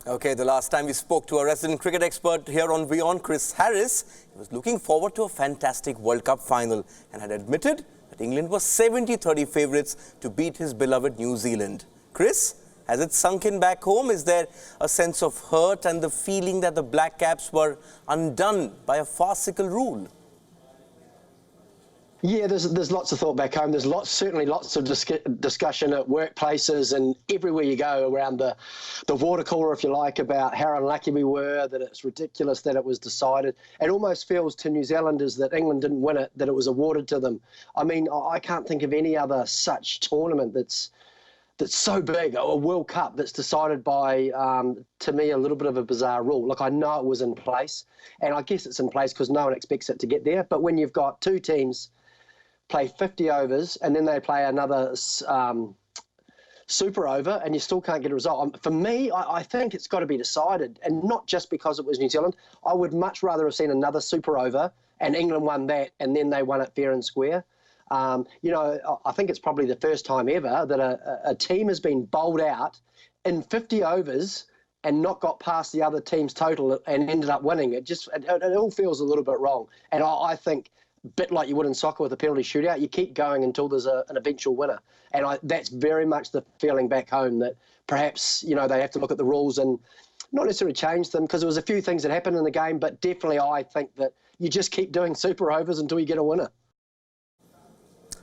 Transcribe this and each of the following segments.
Okay, the last time we spoke to a resident cricket expert here on Wion, Chris Harris, he was looking forward to a fantastic World Cup final and had admitted that England was 70-30 favourites to beat his beloved New Zealand. Chris, has it sunk in back home? Is there a sense of hurt and the feeling that the Black Caps were undone by a farcical rule? Yeah, there's lots of thought back home. There's certainly lots of discussion at workplaces and everywhere you go around the water cooler, if you like, about how unlucky we were, that it's ridiculous that it was decided. It almost feels to New Zealanders that England didn't win it, that it was awarded to them. I mean, I can't think of any other such tournament that's so big, a World Cup that's decided by, to me, a little bit of a bizarre rule. Look, I know it was in place, and I guess it's in place because no one expects it to get there. But when you've got two teams play 50 overs and then they play another super over and you still can't get a result. For me, I think it's got to be decided, and not just because it was New Zealand. I would much rather have seen another super over and England won that and then they won it fair and square. You know, I think it's probably the first time ever that a team has been bowled out in 50 overs and not got past the other team's total and ended up winning. It all feels a little bit wrong. And I think, bit like you would in soccer with a penalty shootout, you keep going until there's an eventual winner. And that's very much the feeling back home, that perhaps, you know, they have to look at the rules and not necessarily change them, because there was a few things that happened in the game, but definitely I think that you just keep doing super overs until you get a winner.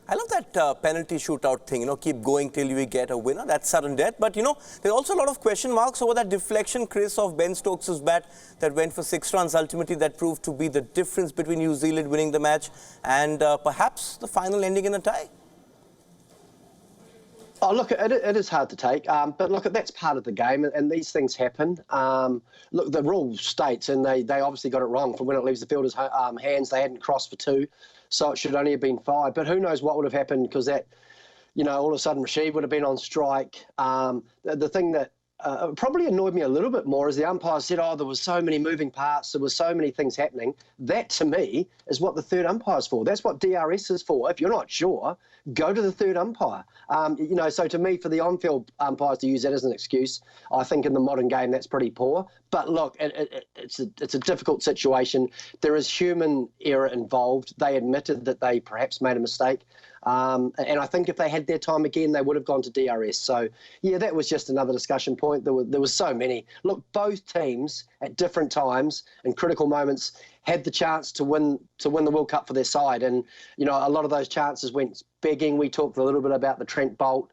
I love that penalty shootout thing, you know, keep going till we get a winner. That's sudden death. But, you know, there's also a lot of question marks over that deflection, Chris, of Ben Stokes' bat that went for 6 runs. Ultimately, that proved to be the difference between New Zealand winning the match and perhaps the final ending in a tie. Oh, look, it is hard to take, but look, that's part of the game, and these things happen. Look, the rule states, and they obviously got it wrong, from when it leaves the fielder's hands, they hadn't crossed for 2, so it should only have been 5. But who knows what would have happened, because that, you know, all of a sudden Rashid would have been on strike. The thing that probably annoyed me a little bit more is the umpire said, oh, there was so many moving parts, there were so many things happening. That, to me, is what the third umpire's for. That's what DRS is for. If you're not sure, go to the third umpire. You know, so to me, for the on-field umpires to use that as an excuse, I think in the modern game that's pretty poor. But look, it's a difficult situation. There is human error involved. They admitted that they perhaps made a mistake. And I think if they had their time again, they would have gone to DRS. So, yeah, that was just another discussion point. There was so many. Look, both teams at different times and critical moments had the chance to win the World Cup for their side. And, you know, a lot of those chances went begging. We talked a little bit about the Trent Bolt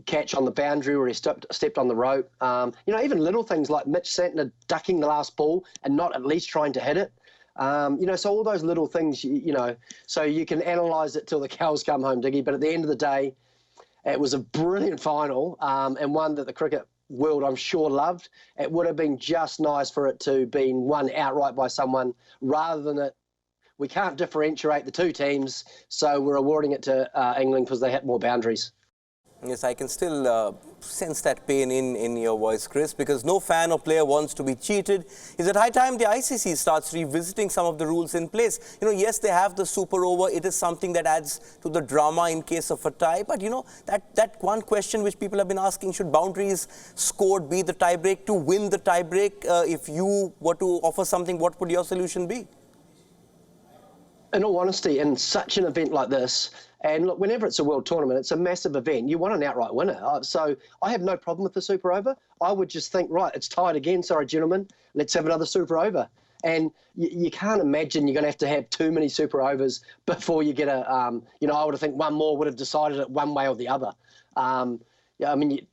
catch on the boundary where he stepped on the rope. You know, even little things like Mitch Santner ducking the last ball and not at least trying to hit it. You know, so all those little things, you know, so you can analyse it till the cows come home, Diggy. But at the end of the day, it was a brilliant final, and one that the cricket world, I'm sure, loved. It would have been just nice for it to be won outright by someone rather than it. We can't differentiate the two teams, so we're awarding it to England because they hit more boundaries. Yes, I can still sense that pain in your voice, Chris, because no fan or player wants to be cheated. Is it high time the ICC starts revisiting some of the rules in place? You know, yes, they have the super over. It is something that adds to the drama in case of a tie. But, you know, that one question which people have been asking, should boundaries scored be the tiebreak to win the tiebreak? If you were to offer something, what would your solution be? In all honesty, in such an event like this, and look, whenever it's a world tournament, it's a massive event. You want an outright winner. So I have no problem with the super over. I would just think, right, it's tied again. Sorry, gentlemen, let's have another super over. And you can't imagine you're going to have too many super overs before you get a, you know, I would have think one more would have decided it one way or the other. Yeah, I mean,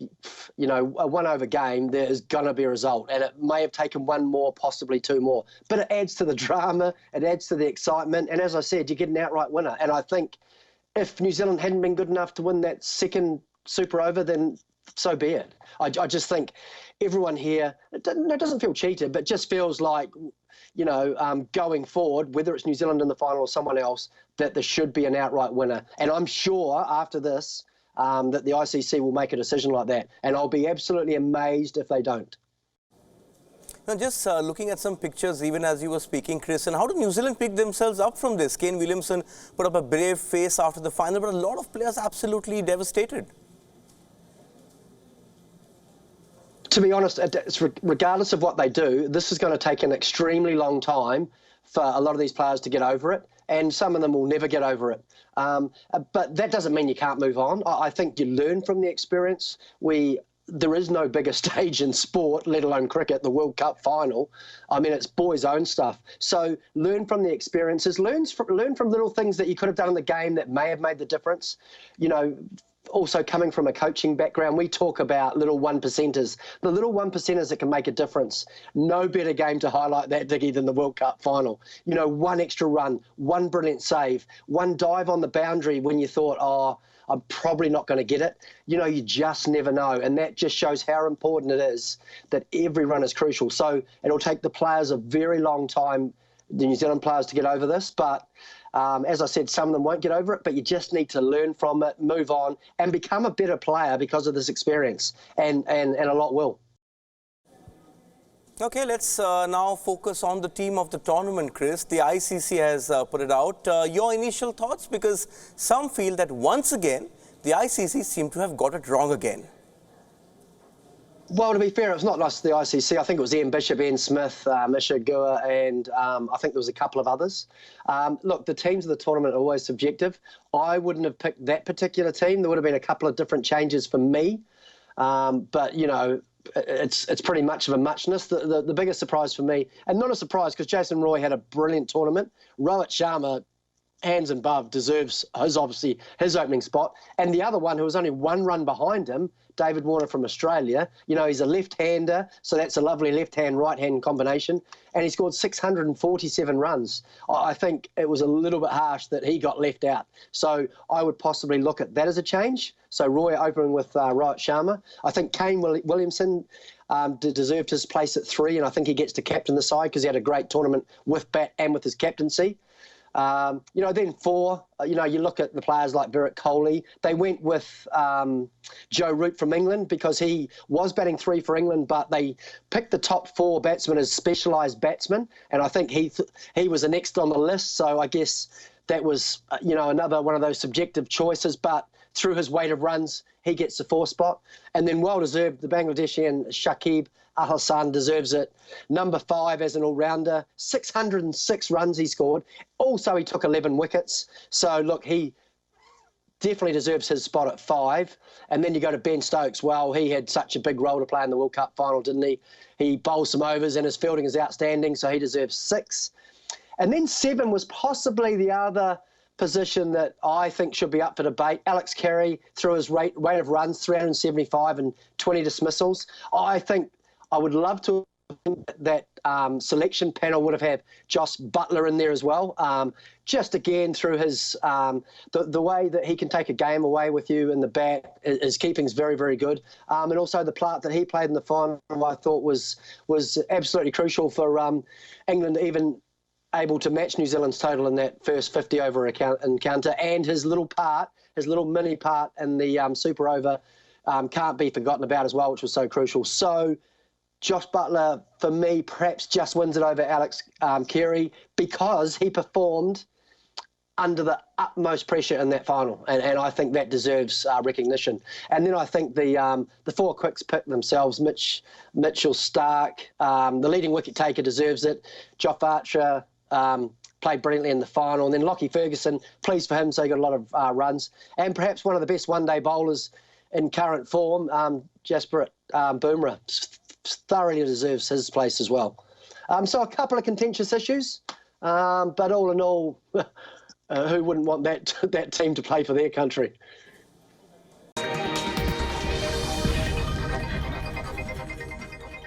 you know, a one-over game, there's going to be a result. And it may have taken one more, possibly 2 more. But it adds to the drama. It adds to the excitement. And as I said, you get an outright winner. And I think if New Zealand hadn't been good enough to win that second super over, then so be it. I just think everyone here, it doesn't feel cheated, but just feels like, you know, going forward, whether it's New Zealand in the final or someone else, that there should be an outright winner. And I'm sure after this, that the ICC will make a decision like that. And I'll be absolutely amazed if they don't. Now, just looking at some pictures, even as you were speaking, Chris, and how do New Zealand pick themselves up from this? Kane Williamson put up a brave face after the final, but a lot of players absolutely devastated. To be honest, regardless of what they do, this is going to take an extremely long time for a lot of these players to get over it, and some of them will never get over it. But that doesn't mean you can't move on. I think you learn from the experience. There is no bigger stage in sport, let alone cricket, the World Cup final. I mean, it's boys' own stuff. So learn from the experiences, learn from little things that you could have done in the game that may have made the difference. You know, also coming from a coaching background, we talk about little one percenters, the little one percenters that can make a difference. No better game to highlight that, Diggy, than the World Cup final. You know, one extra run, one brilliant save, one dive on the boundary when you thought, oh, I'm probably not going to get it. You know, you just never know. And that just shows how important it is that every run is crucial. So it'll take the players a very long time, the New Zealand players, to get over this. But as I said, some of them won't get over it, but you just need to learn from it, move on, and become a better player because of this experience. And a lot will. Okay, let's now focus on the team of the tournament, Chris. The ICC has put it out. Your initial thoughts? Because some feel that once again, the ICC seem to have got it wrong again. Well, to be fair, it was not just the ICC. I think it was Ian Bishop, Ian Smith, Misha Gua, and I think there was a couple of others. Look, the teams of the tournament are always subjective. I wouldn't have picked that particular team. There would have been a couple of different changes for me. But, you know, it's pretty much of a muchness. The biggest surprise for me, and not a surprise because Jason Roy had a brilliant tournament. Rohit Sharma, hands above, deserves obviously his opening spot. And the other one, who was only one run behind him, David Warner from Australia, you know, he's a left-hander, so that's a lovely left-hand, right-hand combination, and he scored 647 runs. I think it was a little bit harsh that he got left out. So I would possibly look at that as a change. So Roy opening with Rohit Sharma. I think Kane Williamson deserved his place at 3, and I think he gets to captain the side because he had a great tournament with bat and with his captaincy. You know, then 4, you know, you look at the players like Virat Kohli. They went with Joe Root from England because he was batting 3 for England, but they picked the top 4 batsmen as specialised batsmen, and I think he was the next on the list. So I guess that was, you know, another one of those subjective choices, but through his weight of runs, he gets the 4th spot. And then well-deserved, the Bangladeshian Shakib Al Hassan deserves it. Number 5 as an all-rounder, 606 runs he scored. Also, he took 11 wickets. So, look, he definitely deserves his spot at 5. And then you go to Ben Stokes. Well, he had such a big role to play in the World Cup final, didn't he? He bowled some overs and his fielding is outstanding, so he deserves 6. And then 7 was possibly the other position that I think should be up for debate. Alex Carey, through his rate of runs, 375 and 20 dismissals. I think I would love to think that selection panel would have had Josh Buttler in there as well. Just again, through his the way that he can take a game away with you in the bat, his keeping's very, very good. And also the part that he played in the final, I thought was absolutely crucial for England even able to match New Zealand's total in that first 50 over encounter, and his little mini part in the super over can't be forgotten about as well, which was so crucial. So Josh Buttler, for me, perhaps just wins it over Alex Carey because he performed under the utmost pressure in that final, and I think that deserves recognition. And then I think the 4 quicks pick themselves. Mitchell Starc, the leading wicket taker, deserves it. Joff Archer played brilliantly in the final. And then Lockie Ferguson, pleased for him, so he got a lot of runs. And perhaps one of the best one-day bowlers in current form, Jasprit Bumrah, thoroughly deserves his place as well. So a couple of contentious issues, but all in all, who wouldn't want that team to play for their country?